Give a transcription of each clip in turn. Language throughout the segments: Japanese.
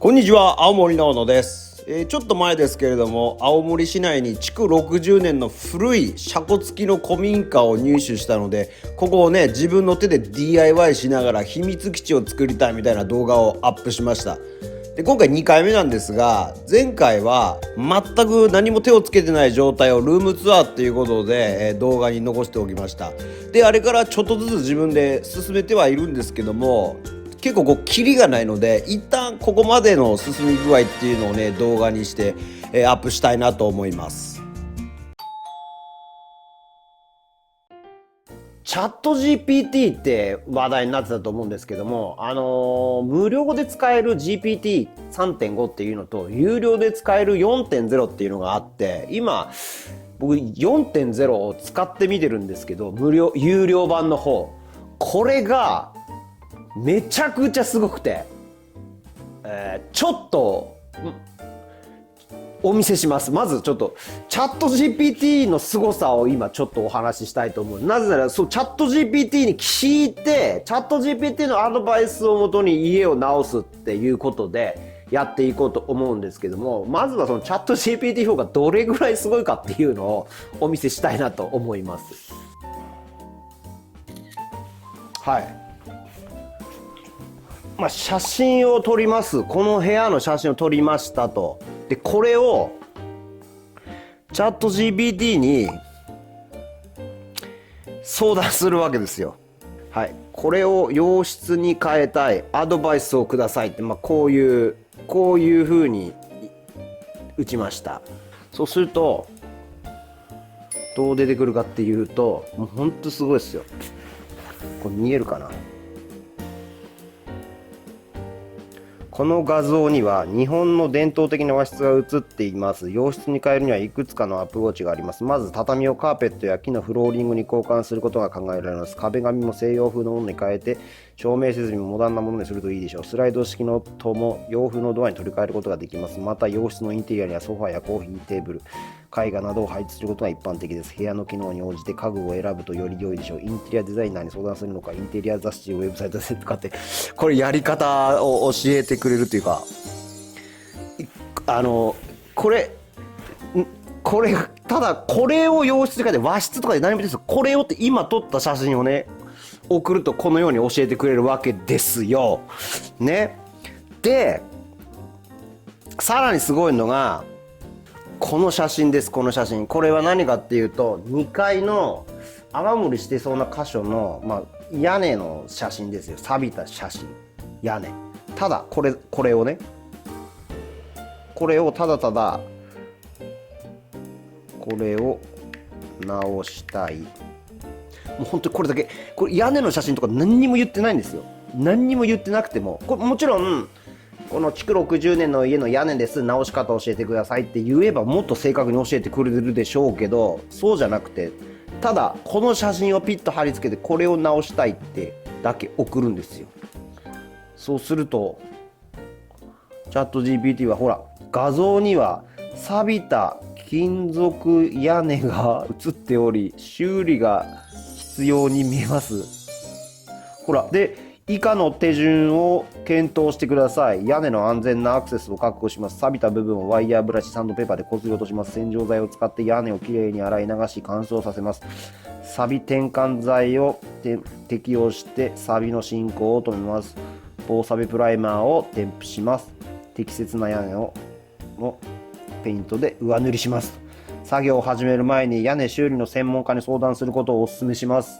こんにちは、青森の小野です。ちょっと前ですけれども、青森市内に築60年の古い車庫付きの古民家を入手したので、ここをね自分の手で DIY しながら秘密基地を作りたいみたいな動画をアップしました。で今回2回目なんですが、前回は全く何も手をつけてない状態をルームツアーっていうことで、動画に残しておきました。であれからちょっとずつ自分で進めてはいるんですけども、結構キリがないので、一旦ここまでの進み具合っていうのをね動画にして、アップしたいなと思います。チャット GPT って話題になってたと思うんですけども、無料で使える GPT3.5 っていうのと有料で使える4.0っていうのがあって、今僕4.0を使ってみてるんですけど、有料版の方、これがめちゃくちゃすごくて、ちょっとお見せします。まずちょっとチャット GPT の凄さを今ちょっとお話ししたいと思う。なぜならチャット GPT に聞いて、チャット GPT のアドバイスをもとに家を直すっていうことでやっていこうと思うんですけども、まずはそのチャット GPT4 がどれぐらいすごいかっていうのをお見せしたいなと思います。はい。写真を撮ります。この部屋の写真を撮りましたと。でこれをチャット GPT に相談するわけですよ。はい、これを洋室に変えたい、アドバイスをくださいって、こういう風に打ちました。そうするとどう出てくるかっていうと、もうほんとすごいですよ。これ見えるかな。この画像には日本の伝統的な和室が映っています。洋室に変えるにはいくつかのアプローチがあります。まず畳をカーペットや木のフローリングに交換することが考えられます。壁紙も西洋風のものに変えて照明設備もモダンなものにするといいでしょう。スライド式の戸も洋風のドアに取り替えることができます。また洋室のインテリアにはソファやコーヒーテーブル、絵画などを配置することが一般的です。部屋の機能に応じて家具を選ぶとより良いでしょう。インテリアデザイナーに相談するのか、インテリア雑誌、ウェブサイトでとかって、これやり方を教えてくれるというか、これただこれを洋室とかで和室とかで何もですよ。これをって今撮った写真をね送るとこのように教えてくれるわけですよ。ね。でさらにすごいのがこの写真です。この写真、これは何かっていうと、2階の雨漏りしてそうな箇所の、屋根の写真ですよ。錆びた写真、屋根。ただこれをね、これをただただこれを直したい。もう本当にこれだけ。これ屋根の写真とか何にも言ってないんですよ。何にも言ってなくても、これもちろんこの築60年の家の屋根です、直し方教えてくださいって言えばもっと正確に教えてくれるでしょうけど、そうじゃなくて、ただこの写真をピッと貼り付けてこれを直したいってだけ送るんですよ。そうするとチャット GPT はほら、画像には錆びた金属屋根が映っており、修理が必要に見えます。ほら、で以下の手順を検討してください。屋根の安全なアクセスを確保します。錆びた部分をワイヤーブラシ、サンドペーパーでこすり落とします。洗浄剤を使って屋根をきれいに洗い流し乾燥させます。錆転換剤を適用して錆の進行を止めます。防錆プライマーを添付します。適切な屋根をペイントで上塗りします。作業を始める前に屋根修理の専門家に相談することをお勧めします。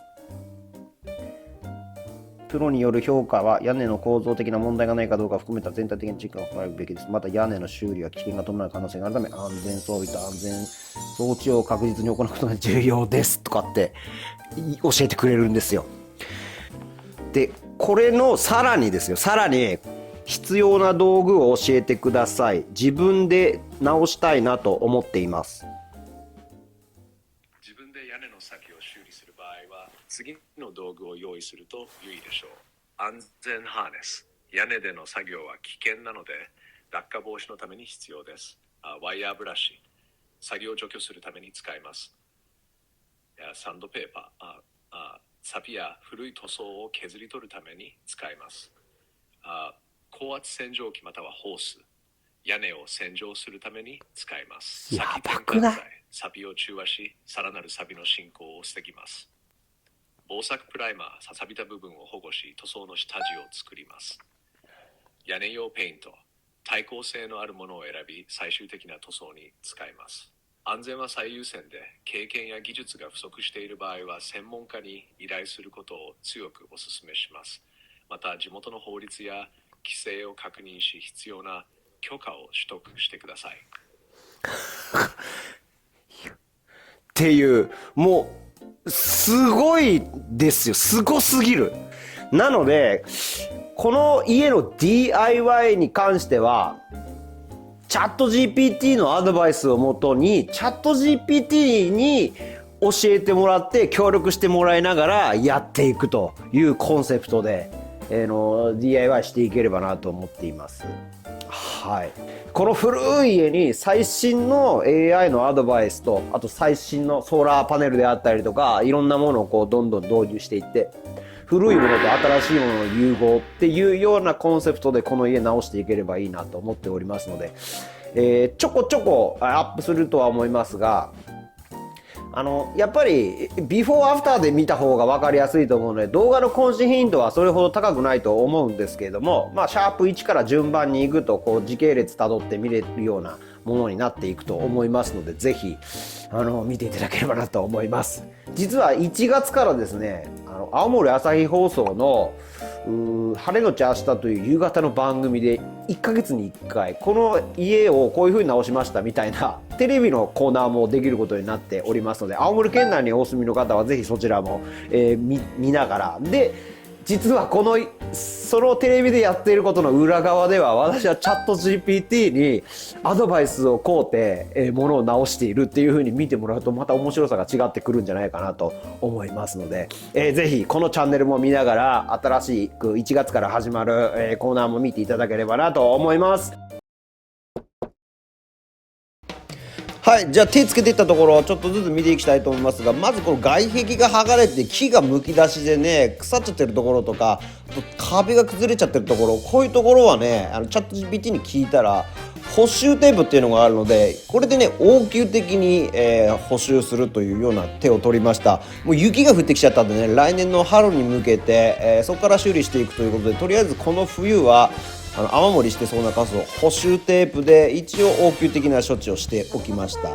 プロによる評価は屋根の構造的な問題がないかどうかを含めた全体的なチェックが行われるべきです。また屋根の修理は危険が伴う可能性があるため、安全装備と安全装置を確実に行うことが重要ですとかって教えてくれるんですよ。でこれのさらにですよ、さらに必要な道具を教えてください。自分で直したいなと思っています。自分で屋根の先を修理する場合は次の道具を用意すると良いでしょう。安全ハーネス。屋根での作業は危険なので落下防止のために必要です。ワイヤーブラシ。作業を除去するために使います。サンドペーパー。錆や古い塗装を削り取るために使います。高圧洗浄機またはホース、屋根を洗浄するために使います。やば先くない？添加剤、サビを中和し、さらなるサビの進行を防ぎます。防作プライマー、錆びた部分を保護し、塗装の下地を作ります。屋根用ペイント、耐候性のあるものを選び、最終的な塗装に使います。安全は最優先で、経験や技術が不足している場合は、専門家に依頼することを強くお勧めします。また、地元の法律や規制を確認し、必要な許可を取得してください。っていう、もう、すごいですよ。すごすぎる。なので、この家の DIY に関しては、チャット GPT のアドバイスをもとに、チャット GPT に教えてもらって協力してもらいながらやっていくというコンセプトで、DIY していければなと思っています。はい。この古い家に最新の AI のアドバイスと、あと最新のソーラーパネルであったりとか、いろんなものをこうどんどん導入していって、古いものと新しいものの融合っていうようなコンセプトでこの家直していければいいなと思っておりますので、ちょこちょこアップするとは思いますが、やっぱりビフォーアフターで見た方が分かりやすいと思うので、動画の更新頻度はそれほど高くないと思うんですけれども、まあシャープ1から順番に行くとこう時系列たどって見れるようなものになっていくと思いますので、ぜひ見ていただければなと思います。実は1月からですね、青森朝日放送の晴れのち明日という夕方の番組で1ヶ月に1回この家をこういう風に直しましたみたいなテレビのコーナーもできることになっておりますので、青森県内にお住みの方はぜひそちらも、見ながらで、実はそのテレビでやっていることの裏側では、私はチャット GPT にアドバイスを請うて、ものを直しているっていう風に見てもらうと、また面白さが違ってくるんじゃないかなと思いますので、ぜひこのチャンネルも見ながら新しく1月から始まる、コーナーも見ていただければなと思います。はい、じゃあ手つけていったところをちょっとずつ見ていきたいと思いますが、まずこの外壁が剥がれて木がむき出しでね、腐っちゃってるところとか、壁が崩れちゃってるところ、こういうところはね、チャット GPT に聞いたら補修テープっていうのがあるので、これでね応急的に、補修するというような手を取りました。もう雪が降ってきちゃったんでね、来年の春に向けて、そこから修理していくということで、とりあえずこの冬は雨漏りしてそうな箇所を補修テープで一応応急的な処置をしておきました。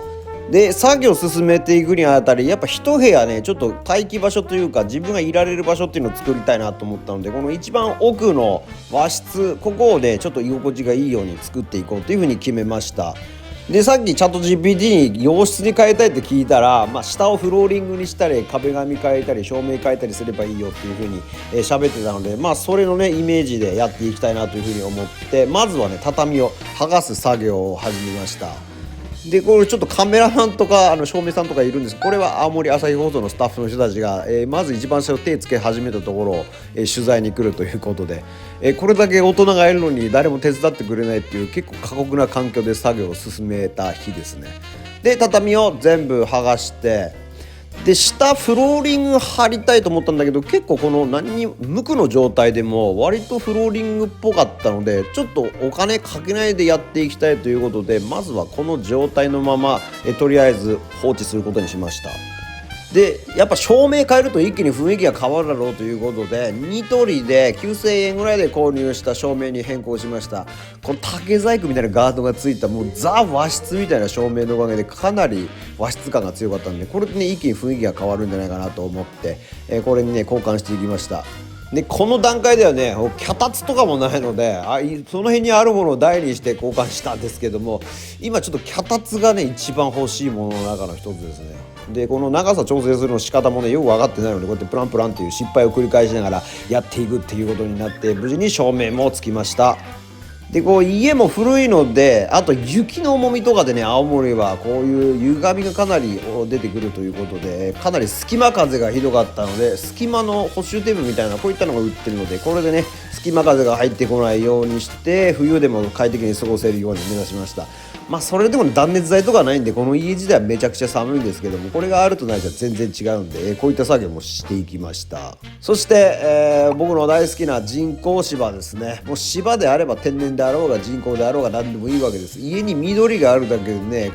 で作業を進めていくにあたり、やっぱ一部屋ねちょっと待機場所というか自分がいられる場所っていうのを作りたいなと思ったので、この一番奥の和室、ここをねちょっと居心地がいいように作っていこうというふうに決めました。でさっきチャット GPT に洋室に変えたいって聞いたら、下をフローリングにしたり壁紙変えたり照明変えたりすればいいよっていう風に喋ってたので、それのねイメージでやっていきたいなという風に思って、まずはね畳を剥がす作業を始めました。でこれちょっとカメラマンとか照明さんとかいるんです。これは青森朝日放送のスタッフの人たちが、まず一番最初手つけ始めたところを、取材に来るということで、これだけ大人がいるのに誰も手伝ってくれないっていう結構過酷な環境で作業を進めた日ですね。で畳を全部剥がして、で下フローリング張りたいと思ったんだけど、結構この無垢の状態でも割とフローリングっぽかったので、ちょっとお金かけないでやっていきたいということで、まずはこの状態のままとりあえず放置することにしました。でやっぱ照明変えると一気に雰囲気が変わるだろうということで、ニトリで9000円ぐらいで購入した照明に変更しました。この竹細工みたいなガードがついたもうザ和室みたいな照明のおかげでかなり和室感が強かったんで、これでね一気に雰囲気が変わるんじゃないかなと思って、これにね交換していきました。でこの段階ではね脚立とかもないので、その辺にあるものを台にして交換したんですけども、今ちょっと脚立がね一番欲しいものの中の一つですね。でこの長さ調整するの仕方もねよく分かってないので、こうやってプランプランっていう失敗を繰り返しながらやっていくっていうことになって、無事に照明もつきました。でこう家も古いので、あと雪の重みとかでね青森はこういう歪みがかなり出てくるということで、かなり隙間風がひどかったので、隙間の補修テープみたいなこういったのが売ってるので、これでね隙間風が入ってこないようにして冬でも快適に過ごせるように目指しました。それでも断熱材とかないんでこの家自体はめちゃくちゃ寒いんですけども、これがあるとないと全然違うんで、こういった作業もしていきました。そして、僕の大好きな人工芝ですね。もう芝であれば天然であろうが人工であろうが何でもいいわけです。家に緑があるだけでね、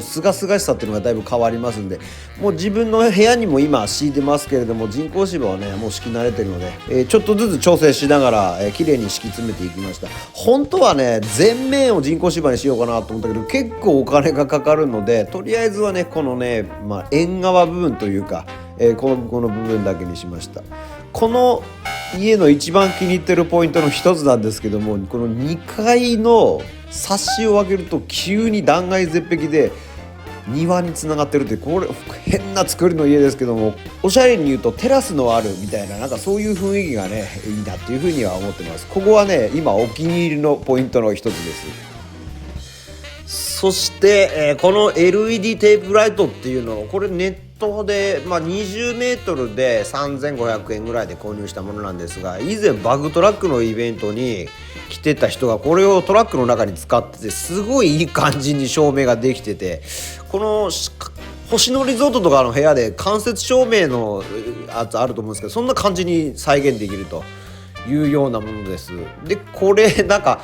すがすがしさっていうのがだいぶ変わりますんで、もう自分の部屋にも今敷いてますけれども、人工芝はねもう敷き慣れてるので、ちょっとずつ調整しながら、綺麗に敷き詰めていきました。本当はね全面を人工芝にしようかなと思ったけど、結構お金がかかるので、とりあえずはねこのね、縁側部分というか、この部分だけにしました。この家の一番気に入ってるポイントの一つなんですけども、この2階のサッシを開けると急に断崖絶壁で庭につながってるって、これ変な作りの家ですけども、おしゃれに言うとテラスのあるみたいな、なんかそういう雰囲気がねいいなっていうふうには思ってます。ここはね今お気に入りのポイントの一つです。そして、この LED テープライトっていうのをこれネットで、20メートルで3500円ぐらいで購入したものなんですが、以前バグトラックのイベントに来てた人がこれをトラックの中に使ってて、すごいいい感じに照明ができてて、この星野リゾートとかの部屋で間接照明のやつあると思うんですけど、そんな感じに再現できるというようなものです。でこれなんか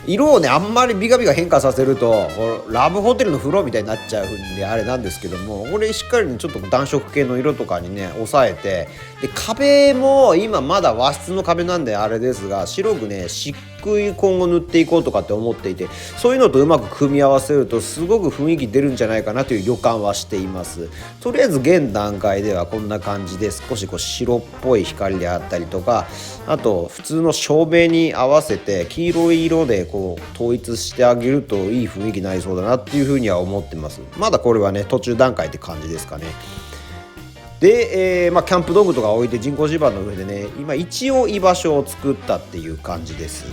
色をねあんまりビカビカ変化させるとラブホテルの風呂みたいになっちゃうんであれなんですけども、これしっかりねちょっと暖色系の色とかにね抑えて、で壁も今まだ和室の壁なんであれですが、白くね漆喰今後塗っていこうとかって思っていて、そういうのとうまく組み合わせるとすごく雰囲気出るんじゃないかなという予感はしています。とりあえず現段階ではこんな感じで、少し白っぽい光であったりとか、あと普通の照明に合わせて黄色い色で統一してあげるといい雰囲気になりそうだなっていうふうには思ってます。まだこれはね途中段階って感じですかね。で、キャンプ道具とか置いて人工芝の上でね今一応居場所を作ったっていう感じです。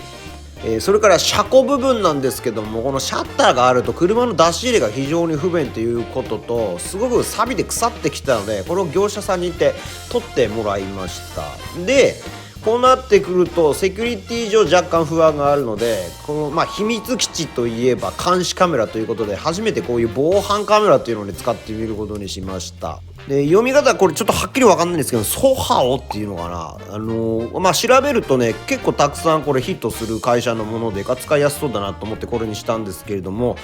それから車庫部分なんですけども、このシャッターがあると車の出し入れが非常に不便ということと、すごく錆びて腐ってきたので、これを業者さんに行って取ってもらいました。でこうなってくるとセキュリティ上若干不安があるので、この秘密基地といえば監視カメラということで、初めてこういう防犯カメラというのを、ね、使ってみることにしました。で読み方これちょっとはっきり分かんないんですけど、ソハオっていうのかな、調べるとね結構たくさんこれヒットする会社のもので使いやすそうだなと思ってこれにしたんですけれども、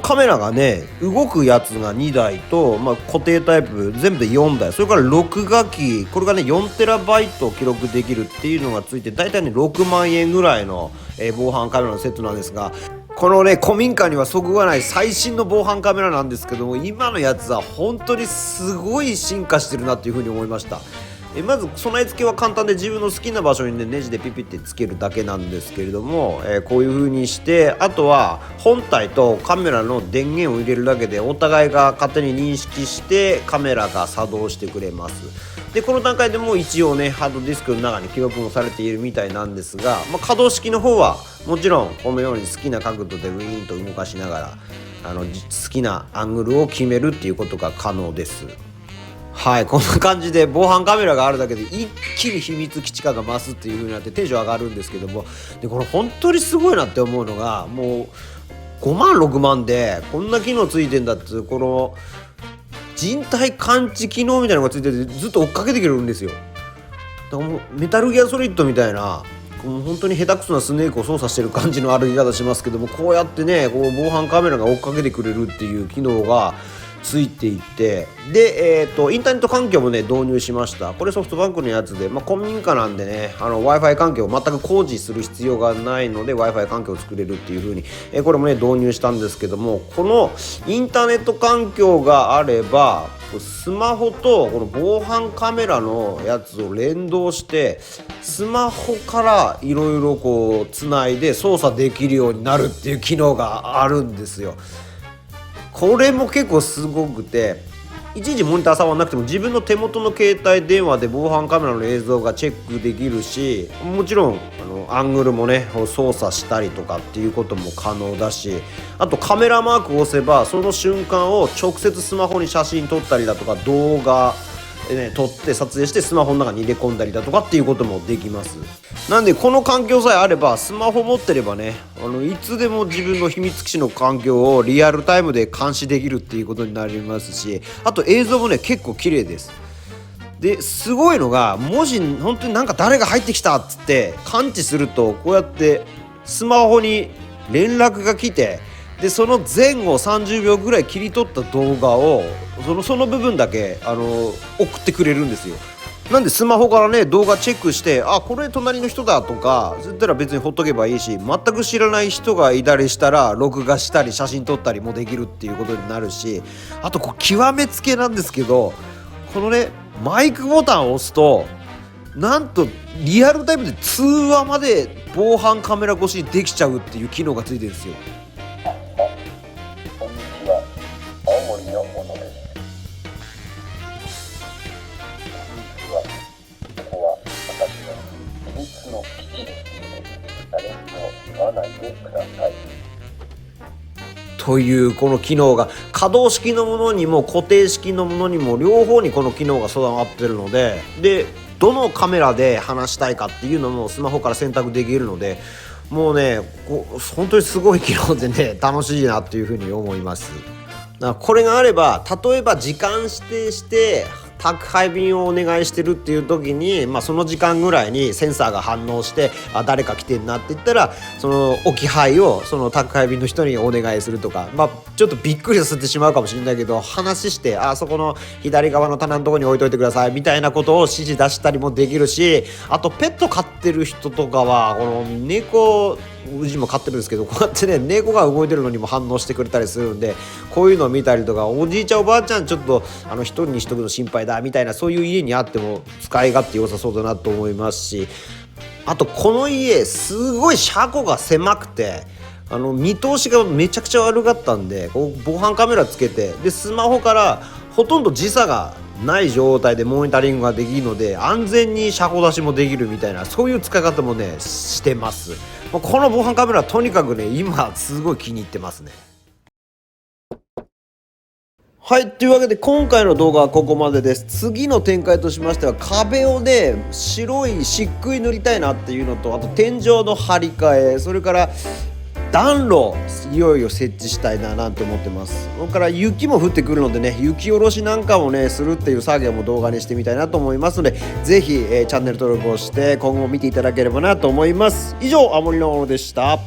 カメラがね動くやつが2台と、固定タイプ全部で4台、それから録画機、これがね 4TB 記録できるっていうのがついて、だいたいね6万円ぐらいの、防犯カメラのセットなんですが、このね古民家にはそぐわない最新の防犯カメラなんですけども、今のやつは本当にすごい進化してるなっていうふうに思いました。まず備え付けは簡単で、自分の好きな場所にねネジでピピってつけるだけなんですけれども、こういう風にして、あとは本体とカメラの電源を入れるだけでお互いが勝手に認識してカメラが作動してくれます。でこの段階でも一応ねハードディスクの中に記録もされているみたいなんですが、可動式の方はもちろんこのように好きな角度でウィーンと動かしながら好きなアングルを決めるっていうことが可能です。はい、こんな感じで防犯カメラがあるだけで一気に秘密基地感が増すっていう風になってテンション上がるんですけども、でこれ本当にすごいなって思うのが、もう5万6万でこんな機能ついてんだって、この人体感知機能みたいなのがついててずっと追っかけてくれるんですよ。だからもうメタルギアソリッドみたいな、もう本当に下手くそなスネークを操作してる感じの歩き方しますけども、こうやってね防犯カメラが追っかけてくれるっていう機能がついていて、で、インターネット環境もね導入しました。これソフトバンクのやつで、古民家なんでねWi-Fi 環境を全く工事する必要がないので Wi-Fi 環境を作れるっていう風に、これもね導入したんですけども、このインターネット環境があればスマホとこの防犯カメラのやつを連動してスマホからいろいろつないで操作できるようになるっていう機能があるんですよ。これも結構すごくて、いちいちモニター触らなくても自分の手元の携帯電話で防犯カメラの映像がチェックできるし、もちろんアングルもね操作したりとかっていうことも可能だし、あとカメラマークを押せばその瞬間を直接スマホに写真撮ったりだとか動画、撮って撮影してスマホの中に入れ込んだりだとかっていうこともできます。なんでこの環境さえあれば、スマホ持ってればね、いつでも自分の秘密基地の環境をリアルタイムで監視できるっていうことになりますし、あと映像もね結構綺麗です。ですごいのが、もし本当になんか誰が入ってきたっつって感知すると、こうやってスマホに連絡が来て、でその前後30秒ぐらい切り取った動画をその部分だけ送ってくれるんですよ。なんでスマホからね動画チェックして、あこれ隣の人だとか、そういったら別にほっとけばいいし、全く知らない人がいたりしたら録画したり写真撮ったりもできるっていうことになるし、あと極めつけなんですけど、このねマイクボタンを押すと、なんとリアルタイムで通話まで防犯カメラ越しにできちゃうっていう機能がついてるんですよ。こんにちは、青森のものです。実はここは私の秘密の基地ですので、誰にも言わないでください。というこの機能が可動式のものにも固定式のものにも両方にこの機能が備わってるので、どのカメラで話したいかっていうのもスマホから選択できるので、もうね本当にすごい機能でね楽しいなっていうふうに思います。だからこれがあれば、例えば時間指定して宅配便をお願いしてるっていう時に、その時間ぐらいにセンサーが反応して、誰か来てんなって言ったら、その置き配をその宅配便の人にお願いするとか、ちょっとびっくりさせてしまうかもしれないけど、話して、そこの左側の棚のところに置いといてくださいみたいなことを指示出したりもできるし、あとペット飼ってる人とかはこの猫、うちも飼ってるんですけど、こうやってね猫が動いてるのにも反応してくれたりするんで、こういうのを見たりとか、おじいちゃんおばあちゃんちょっと一人にしとくの心配だみたいな、そういう家にあっても使い勝手良さそうだなと思いますし、あとこの家すごい車庫が狭くて、見通しがめちゃくちゃ悪かったんで、こう防犯カメラつけて、でスマホからほとんど時差がない状態でモニタリングができるので、安全に車庫出しもできるみたいな、そういう使い方もねしてます。この防犯カメラとにかくね今すごい気に入ってますね。はい、というわけで今回の動画はここまでです。次の展開としましては、壁をね白い漆喰塗りたいなっていうのと、あと天井の張り替え、それから暖炉いよいよ設置したいななんて思ってます。それから雪も降ってくるのでね、雪下ろしなんかもねするっていう作業も動画にしてみたいなと思いますので、ぜひ、チャンネル登録をして今後見ていただければなと思います。以上、青森のものでした。